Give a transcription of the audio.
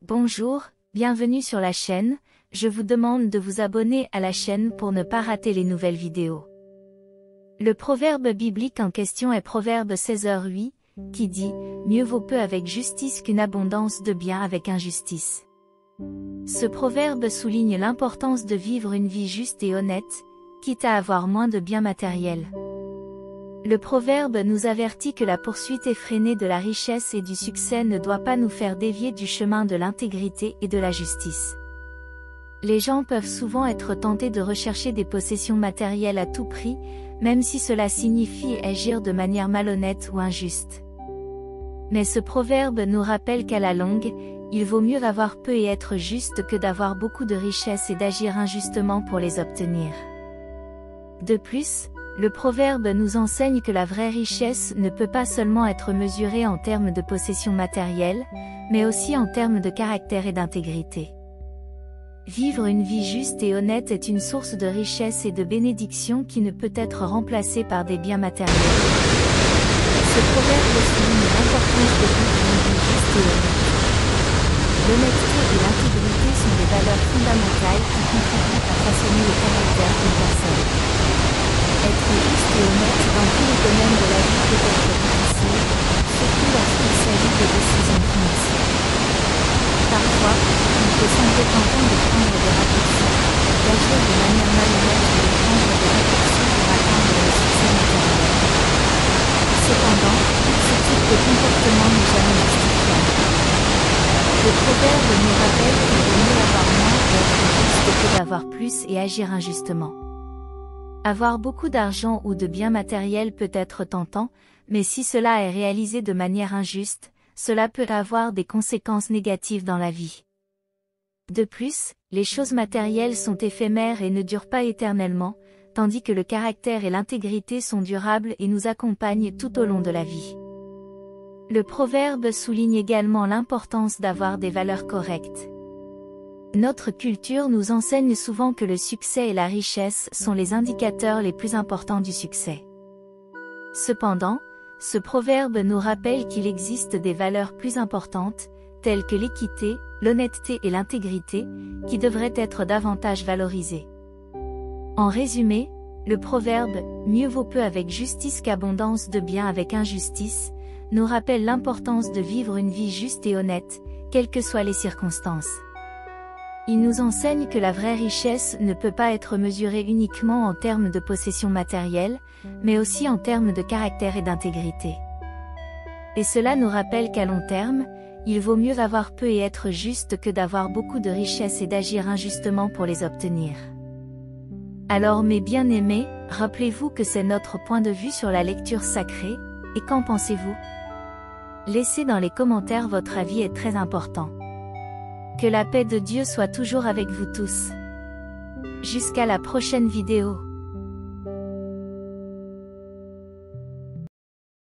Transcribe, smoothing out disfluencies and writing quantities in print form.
Bonjour, bienvenue sur la chaîne, je vous demande de vous abonner à la chaîne pour ne pas rater les nouvelles vidéos. Le proverbe biblique en question est Proverbe 16h8, qui dit « Mieux vaut peu avec justice qu'une abondance de biens avec injustice ». Ce proverbe souligne l'importance de vivre une vie juste et honnête, quitte à avoir moins de biens matériels. Le proverbe nous avertit que la poursuite effrénée de la richesse et du succès ne doit pas nous faire dévier du chemin de l'intégrité et de la justice. Les gens peuvent souvent être tentés de rechercher des possessions matérielles à tout prix, même si cela signifie agir de manière malhonnête ou injuste. Mais ce proverbe nous rappelle qu'à la longue, il vaut mieux avoir peu et être juste que d'avoir beaucoup de richesses et d'agir injustement pour les obtenir. De plus, le proverbe nous enseigne que la vraie richesse ne peut pas seulement être mesurée en termes de possessions matérielles, mais aussi en termes de caractère et d'intégrité. Vivre une vie juste et honnête est une source de richesse et de bénédiction qui ne peut être remplacée par des biens matériels. Ce proverbe souligne l'importance de vivre une vie juste et honnête. L'honnêteté et l'intégrité sont des valeurs fondamentales qui contribuent à façonner le caractère d'une personne. Être juste et honnête dans tous les domaines de la vie peut être difficile, surtout lorsqu'il s'agit de décisions financières. Parfois, il peut sembler tentant de prendre des raccourcis, d'agir de manière malhonnête ou de prendre des raccourcis pour atteindre le succès matériel. Cependant, ce type de comportement n'est jamais justifiable. Le proverbe nous rappelle qu'il vaut mieux avoir moins et être juste que d'avoir plus et agir injustement. Avoir beaucoup d'argent ou de biens matériels peut être tentant, mais si cela est réalisé de manière injuste, cela peut avoir des conséquences négatives dans la vie. De plus, les choses matérielles sont éphémères et ne durent pas éternellement, tandis que le caractère et l'intégrité sont durables et nous accompagnent tout au long de la vie. Le proverbe souligne également l'importance d'avoir des valeurs correctes. Notre culture nous enseigne souvent que le succès et la richesse sont les indicateurs les plus importants du succès. Cependant, ce proverbe nous rappelle qu'il existe des valeurs plus importantes, telles que l'équité, l'honnêteté et l'intégrité, qui devraient être davantage valorisées. En résumé, le proverbe « Mieux vaut peu avec justice qu'abondance de biens avec injustice » nous rappelle l'importance de vivre une vie juste et honnête, quelles que soient les circonstances. Il nous enseigne que la vraie richesse ne peut pas être mesurée uniquement en termes de possessions matérielles, mais aussi en termes de caractère et d'intégrité. Et cela nous rappelle qu'à long terme, il vaut mieux avoir peu et être juste que d'avoir beaucoup de richesses et d'agir injustement pour les obtenir. Alors mes bien-aimés, rappelez-vous que c'est notre point de vue sur la lecture sacrée, et qu'en pensez-vous? Laissez dans les commentaires votre avis est très important. Que la paix de Dieu soit toujours avec vous tous. Jusqu'à la prochaine vidéo.